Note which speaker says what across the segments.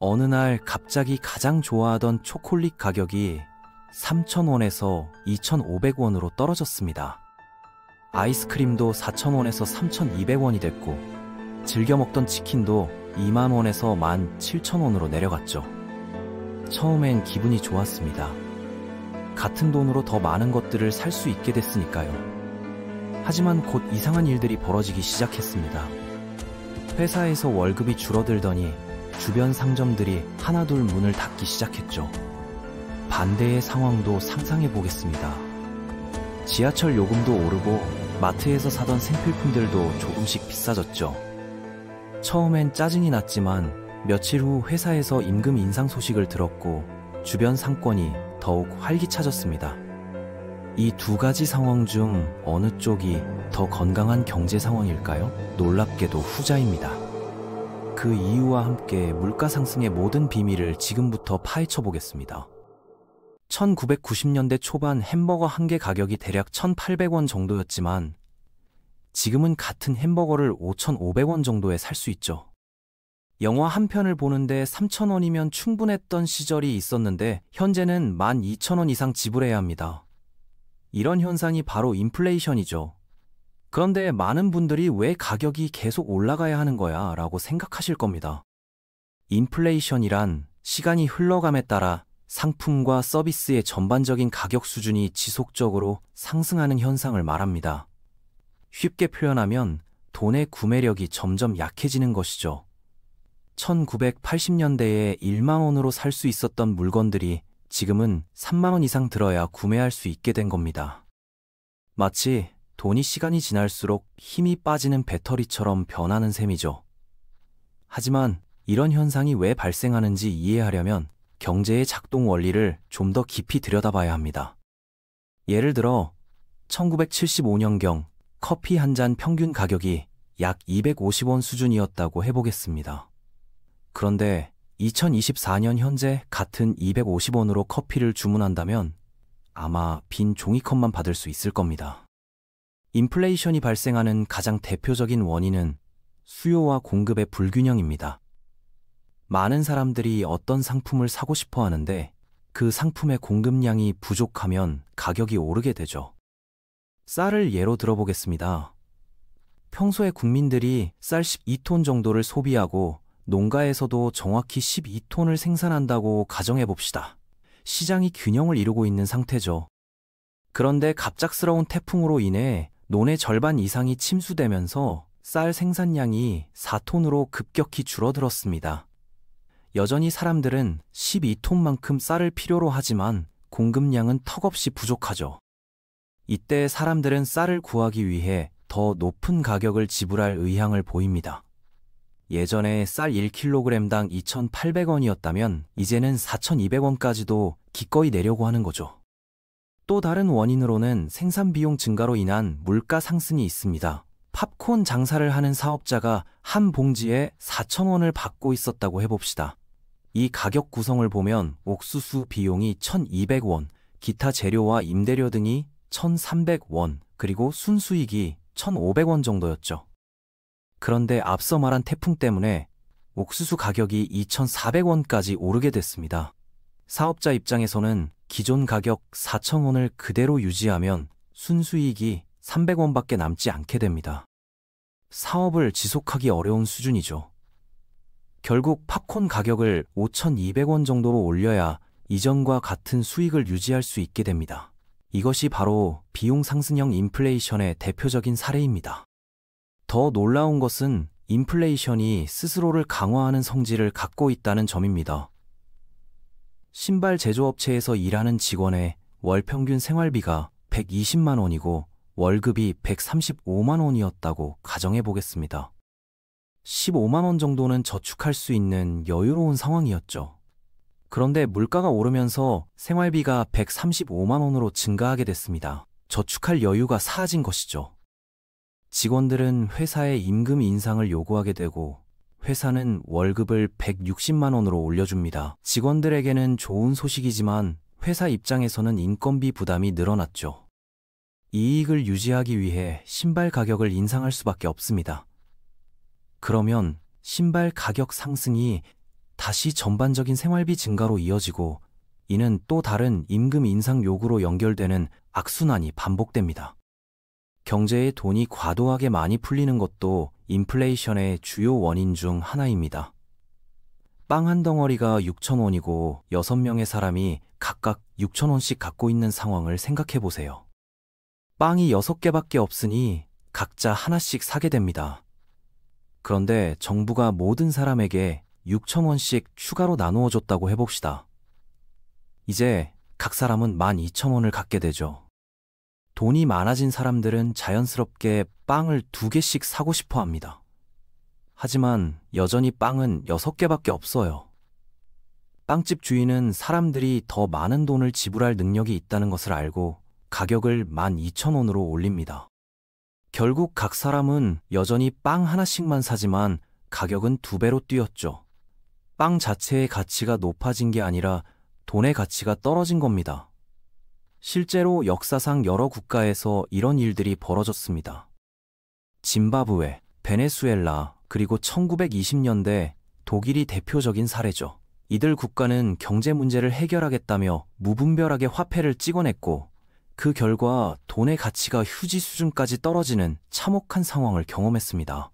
Speaker 1: 어느 날 갑자기 가장 좋아하던 초콜릿 가격이 3,000원에서 2,500원으로 떨어졌습니다. 아이스크림도 4,000원에서 3,200원이 됐고 즐겨 먹던 치킨도 20,000원에서 17,000원으로 내려갔죠. 처음엔 기분이 좋았습니다. 같은 돈으로 더 많은 것들을 살 수 있게 됐으니까요. 하지만 곧 이상한 일들이 벌어지기 시작했습니다. 회사에서 월급이 줄어들더니 주변 상점들이 하나둘 문을 닫기 시작했죠. 반대의 상황도 상상해 보겠습니다. 지하철 요금도 오르고 마트에서 사던 생필품들도 조금씩 비싸졌죠. 처음엔 짜증이 났지만 며칠 후 회사에서 임금 인상 소식을 들었고 주변 상권이 더욱 활기차졌습니다. 이 두 가지 상황 중 어느 쪽이 더 건강한 경제 상황일까요? 놀랍게도 후자입니다. 그 이유와 함께 물가 상승의 모든 비밀을 지금부터 파헤쳐 보겠습니다. 1990년대 초반 햄버거 한 개 가격이 대략 1,800원 정도였지만 지금은 같은 햄버거를 5,500원 정도에 살 수 있죠. 영화 한 편을 보는데 3,000원이면 충분했던 시절이 있었는데 현재는 12,000원 이상 지불해야 합니다. 이런 현상이 바로 인플레이션이죠. 그런데 많은 분들이 왜 가격이 계속 올라가야 하는 거야 라고 생각하실 겁니다. 인플레이션이란 시간이 흘러감에 따라 상품과 서비스의 전반적인 가격 수준이 지속적으로 상승하는 현상을 말합니다. 쉽게 표현하면 돈의 구매력이 점점 약해지는 것이죠. 1980년대에 1만 원으로 살 수 있었던 물건들이 지금은 3만 원 이상 들어야 구매할 수 있게 된 겁니다. 마치 돈이 시간이 지날수록 힘이 빠지는 배터리처럼 변하는 셈이죠. 하지만 이런 현상이 왜 발생하는지 이해하려면 경제의 작동 원리를 좀 더 깊이 들여다봐야 합니다. 예를 들어 1975년경 커피 한 잔 평균 가격이 약 250원 수준이었다고 해보겠습니다. 그런데 2024년 현재 같은 250원으로 커피를 주문한다면 아마 빈 종이컵만 받을 수 있을 겁니다. 인플레이션이 발생하는 가장 대표적인 원인은 수요와 공급의 불균형입니다. 많은 사람들이 어떤 상품을 사고 싶어 하는데 그 상품의 공급량이 부족하면 가격이 오르게 되죠. 쌀을 예로 들어보겠습니다. 평소에 국민들이 쌀 12톤 정도를 소비하고 농가에서도 정확히 12톤을 생산한다고 가정해 봅시다. 시장이 균형을 이루고 있는 상태죠. 그런데 갑작스러운 태풍으로 인해 논의 절반 이상이 침수되면서 쌀 생산량이 4톤으로 급격히 줄어들었습니다. 여전히 사람들은 12톤만큼 쌀을 필요로 하지만 공급량은 턱없이 부족하죠. 이때 사람들은 쌀을 구하기 위해 더 높은 가격을 지불할 의향을 보입니다. 예전에 쌀 1kg당 2,800원이었다면 이제는 4,200원까지도 기꺼이 내려고 하는 거죠. 또 다른 원인으로는 생산 비용 증가로 인한 물가 상승이 있습니다. 팝콘 장사를 하는 사업자가 한 봉지에 4,000원을 받고 있었다고 해봅시다. 이 가격 구성을 보면 옥수수 비용이 1,200원, 기타 재료와 임대료 등이 1,300원, 그리고 순수익이 1,500원 정도였죠. 그런데 앞서 말한 태풍 때문에 옥수수 가격이 2,400원까지 오르게 됐습니다. 사업자 입장에서는 기존 가격 4,000원을 그대로 유지하면 순수익이 300원밖에 남지 않게 됩니다. 사업을 지속하기 어려운 수준이죠. 결국 팝콘 가격을 5,200원 정도로 올려야 이전과 같은 수익을 유지할 수 있게 됩니다. 이것이 바로 비용 상승형 인플레이션의 대표적인 사례입니다. 더 놀라운 것은 인플레이션이 스스로를 강화하는 성질을 갖고 있다는 점입니다. 신발 제조업체에서 일하는 직원의 월 평균 생활비가 120만 원이고 월급이 135만 원이었다고 가정해 보겠습니다. 15만 원 정도는 저축할 수 있는 여유로운 상황이었죠. 그런데 물가가 오르면서 생활비가 135만 원으로 증가하게 됐습니다. 저축할 여유가 사라진 것이죠. 직원들은 회사에 임금 인상을 요구하게 되고 회사는 월급을 160만 원으로 올려줍니다. 직원들에게는 좋은 소식이지만 회사 입장에서는 인건비 부담이 늘어났죠. 이익을 유지하기 위해 신발 가격을 인상할 수밖에 없습니다. 그러면 신발 가격 상승이 다시 전반적인 생활비 증가로 이어지고, 이는 또 다른 임금 인상 요구로 연결되는 악순환이 반복됩니다. 경제에 돈이 과도하게 많이 풀리는 것도 인플레이션의 주요 원인 중 하나입니다. 빵 한 덩어리가 6,000원이고 6명의 사람이 각각 6,000원씩 갖고 있는 상황을 생각해 보세요. 빵이 6개밖에 없으니 각자 하나씩 사게 됩니다. 그런데 정부가 모든 사람에게 6,000원씩 추가로 나누어 줬다고 해봅시다. 이제 각 사람은 12,000원을 갖게 되죠. 돈이 많아진 사람들은 자연스럽게 빵을 2개씩 사고 싶어 합니다. 하지만 여전히 빵은 6개밖에 없어요. 빵집 주인은 사람들이 더 많은 돈을 지불할 능력이 있다는 것을 알고 가격을 12,000원으로 올립니다. 결국 각 사람은 여전히 빵 하나씩만 사지만 가격은 2배로 뛰었죠. 빵 자체의 가치가 높아진 게 아니라 돈의 가치가 떨어진 겁니다. 실제로 역사상 여러 국가에서 이런 일들이 벌어졌습니다. 짐바브웨, 베네수엘라, 그리고 1920년대 독일이 대표적인 사례죠. 이들 국가는 경제 문제를 해결하겠다며 무분별하게 화폐를 찍어냈고 그 결과 돈의 가치가 휴지 수준까지 떨어지는 참혹한 상황을 경험했습니다.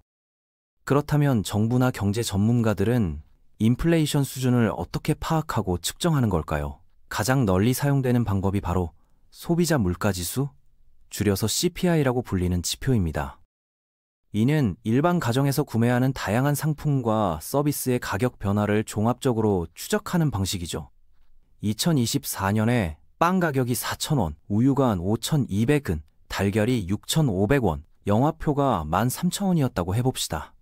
Speaker 1: 그렇다면 정부나 경제 전문가들은 인플레이션 수준을 어떻게 파악하고 측정하는 걸까요? 가장 널리 사용되는 방법이 바로 소비자 물가지수, 줄여서 CPI라고 불리는 지표입니다. 이는 일반 가정에서 구매하는 다양한 상품과 서비스의 가격 변화를 종합적으로 추적하는 방식이죠. 2024년에 빵 가격이 4,000원, 우유가 5,200원, 달걀이 6,500원, 영화표가 13,000원이었다고 해봅시다.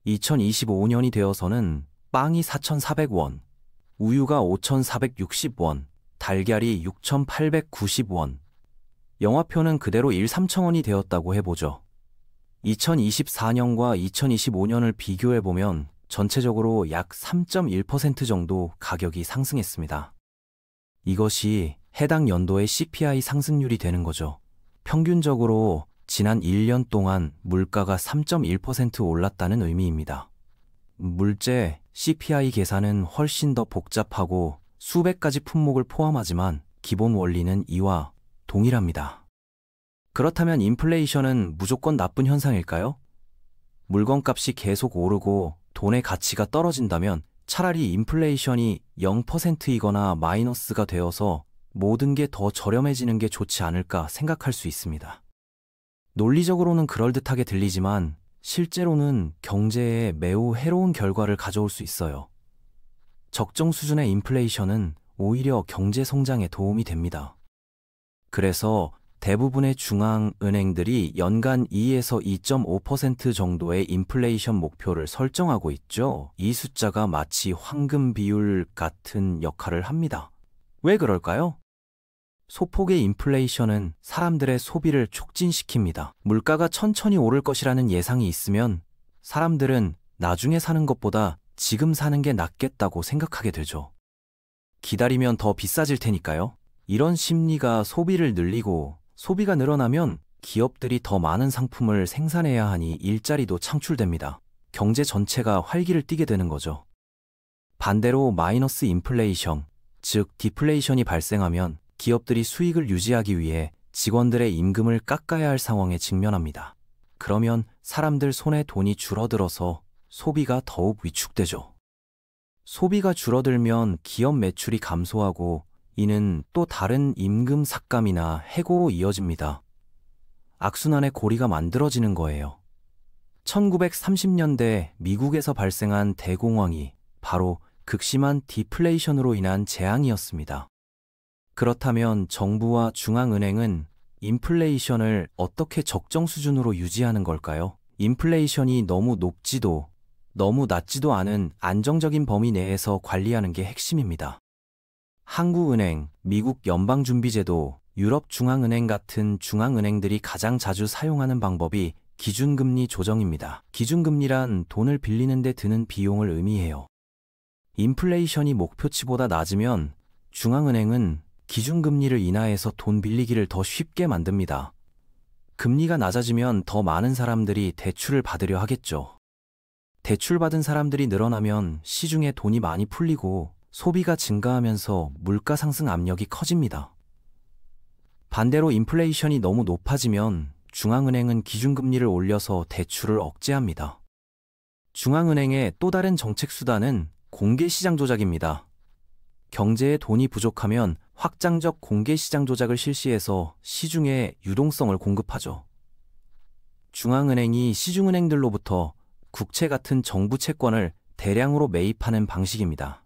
Speaker 1: 2025년이 되어서는 빵이 4,400원, 우유가 5,460원, 달걀이 6,890원, 영화표는 그대로 13,000원이 되었다고 해보죠. 2024년과 2025년을 비교해보면 전체적으로 약 3.1% 정도 가격이 상승했습니다. 이것이 해당 연도의 CPI 상승률이 되는 거죠. 평균적으로 지난 1년 동안 물가가 3.1% 올랐다는 의미입니다. 물제 CPI 계산은 훨씬 더 복잡하고 수백 가지 품목을 포함하지만 기본 원리는 이와 동일합니다. 그렇다면 인플레이션은 무조건 나쁜 현상일까요? 물건값이 계속 오르고 돈의 가치가 떨어진다면 차라리 인플레이션이 0%이거나 마이너스가 되어서 모든 게 더 저렴해지는 게 좋지 않을까 생각할 수 있습니다. 논리적으로는 그럴듯하게 들리지만 실제로는 경제에 매우 해로운 결과를 가져올 수 있어요. 적정 수준의 인플레이션은 오히려 경제 성장에 도움이 됩니다. 그래서 대부분의 중앙은행들이 연간 2에서 2.5% 정도의 인플레이션 목표를 설정하고 있죠. 이 숫자가 마치 황금 비율 같은 역할을 합니다. 왜 그럴까요? 소폭의 인플레이션은 사람들의 소비를 촉진시킵니다. 물가가 천천히 오를 것이라는 예상이 있으면 사람들은 나중에 사는 것보다 지금 사는 게 낫겠다고 생각하게 되죠. 기다리면 더 비싸질 테니까요. 이런 심리가 소비를 늘리고 소비가 늘어나면 기업들이 더 많은 상품을 생산해야 하니 일자리도 창출됩니다. 경제 전체가 활기를 띠게 되는 거죠. 반대로 마이너스 인플레이션, 즉 디플레이션이 발생하면 기업들이 수익을 유지하기 위해 직원들의 임금을 깎아야 할 상황에 직면합니다. 그러면 사람들 손에 돈이 줄어들어서 소비가 더욱 위축되죠. 소비가 줄어들면 기업 매출이 감소하고 이는 또 다른 임금 삭감이나 해고로 이어집니다. 악순환의 고리가 만들어지는 거예요. 1930년대 미국에서 발생한 대공황이 바로 극심한 디플레이션으로 인한 재앙이었습니다. 그렇다면 정부와 중앙은행은 인플레이션을 어떻게 적정 수준으로 유지하는 걸까요? 인플레이션이 너무 높지도 너무 낮지도 않은 안정적인 범위 내에서 관리하는 게 핵심입니다. 한국은행, 미국 연방준비제도, 유럽중앙은행 같은 중앙은행들이 가장 자주 사용하는 방법이 기준금리 조정입니다. 기준금리란 돈을 빌리는 데 드는 비용을 의미해요. 인플레이션이 목표치보다 낮으면 중앙은행은 기준금리를 인하해서 돈 빌리기를 더 쉽게 만듭니다. 금리가 낮아지면 더 많은 사람들이 대출을 받으려 하겠죠. 대출받은 사람들이 늘어나면 시중에 돈이 많이 풀리고 소비가 증가하면서 물가 상승 압력이 커집니다. 반대로 인플레이션이 너무 높아지면 중앙은행은 기준금리를 올려서 대출을 억제합니다. 중앙은행의 또 다른 정책 수단은 공개시장 조작입니다. 경제에 돈이 부족하면 확장적 공개시장 조작을 실시해서 시중에 유동성을 공급하죠. 중앙은행이 시중은행들로부터 국채 같은 정부 채권을 대량으로 매입하는 방식입니다.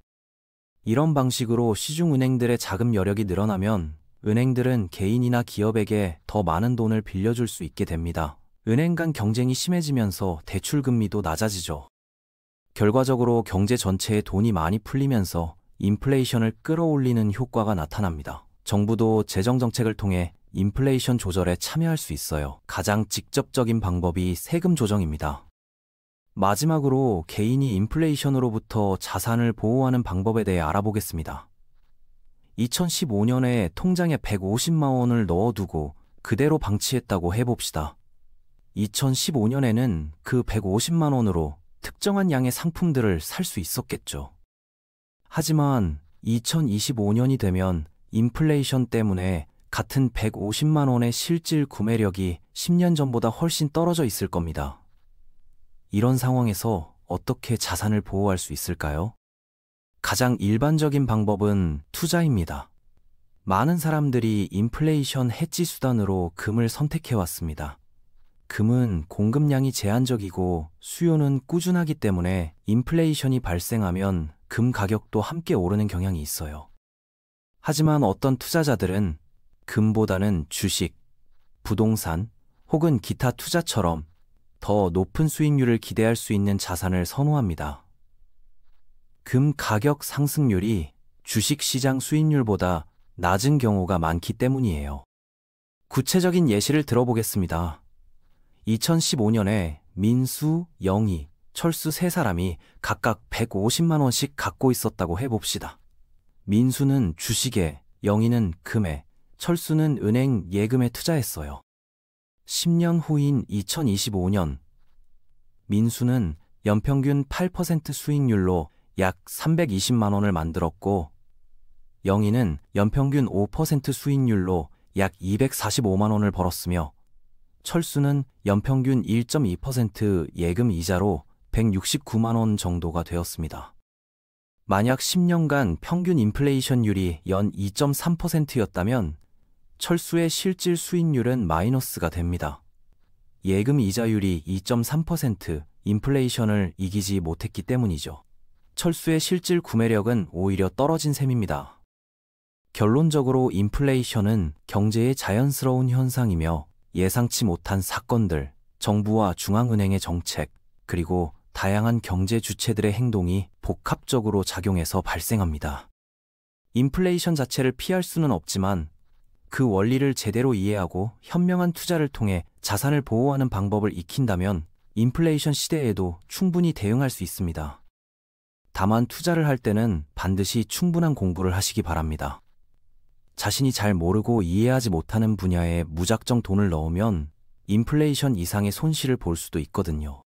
Speaker 1: 이런 방식으로 시중은행들의 자금 여력이 늘어나면 은행들은 개인이나 기업에게 더 많은 돈을 빌려줄 수 있게 됩니다. 은행 간 경쟁이 심해지면서 대출 금리도 낮아지죠. 결과적으로 경제 전체에 돈이 많이 풀리면서 인플레이션을 끌어올리는 효과가 나타납니다. 정부도 재정 정책을 통해 인플레이션 조절에 참여할 수 있어요. 가장 직접적인 방법이 세금 조정입니다. 마지막으로 개인이 인플레이션으로부터 자산을 보호하는 방법에 대해 알아보겠습니다. 2015년에 통장에 150만 원을 넣어두고 그대로 방치했다고 해봅시다. 2015년에는 그 150만 원으로 특정한 양의 상품들을 살 수 있었겠죠. 하지만 2025년이 되면 인플레이션 때문에 같은 150만 원의 실질 구매력이 10년 전보다 훨씬 떨어져 있을 겁니다. 이런 상황에서 어떻게 자산을 보호할 수 있을까요? 가장 일반적인 방법은 투자입니다. 많은 사람들이 인플레이션 해지 수단으로 금을 선택해왔습니다. 금은 공급량이 제한적이고 수요는 꾸준하기 때문에 인플레이션이 발생하면 금 가격도 함께 오르는 경향이 있어요. 하지만 어떤 투자자들은 금보다는 주식, 부동산 혹은 기타 투자처럼 더 높은 수익률을 기대할 수 있는 자산을 선호합니다. 금 가격 상승률이 주식시장 수익률보다 낮은 경우가 많기 때문이에요. 구체적인 예시를 들어보겠습니다. 2015년에 민수, 영희, 철수 세 사람이 각각 150만 원씩 갖고 있었다고 해봅시다. 민수는 주식에, 영희는 금에, 철수는 은행 예금에 투자했어요. 10년 후인 2025년, 민수는 연평균 8% 수익률로 약 320만 원을 만들었고, 영희는 연평균 5% 수익률로 약 245만 원을 벌었으며, 철수는 연평균 1.2% 예금 이자로 169만 원 정도가 되었습니다. 만약 10년간 평균 인플레이션율이 연 2.3%였다면 철수의 실질 수익률은 마이너스가 됩니다. 예금 이자율이 2.3% 인플레이션을 이기지 못했기 때문이죠. 철수의 실질 구매력은 오히려 떨어진 셈입니다. 결론적으로 인플레이션은 경제의 자연스러운 현상이며 예상치 못한 사건들, 정부와 중앙은행의 정책, 그리고 다양한 경제 주체들의 행동이 복합적으로 작용해서 발생합니다. 인플레이션 자체를 피할 수는 없지만 그 원리를 제대로 이해하고 현명한 투자를 통해 자산을 보호하는 방법을 익힌다면 인플레이션 시대에도 충분히 대응할 수 있습니다. 다만 투자를 할 때는 반드시 충분한 공부를 하시기 바랍니다. 자신이 잘 모르고 이해하지 못하는 분야에 무작정 돈을 넣으면 인플레이션 이상의 손실을 볼 수도 있거든요.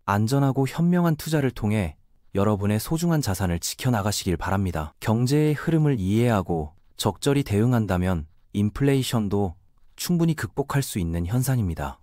Speaker 1: 안전하고 현명한 투자를 통해 여러분의 소중한 자산을 지켜나가시길 바랍니다. 경제의 흐름을 이해하고 적절히 대응한다면 인플레이션도 충분히 극복할 수 있는 현상입니다.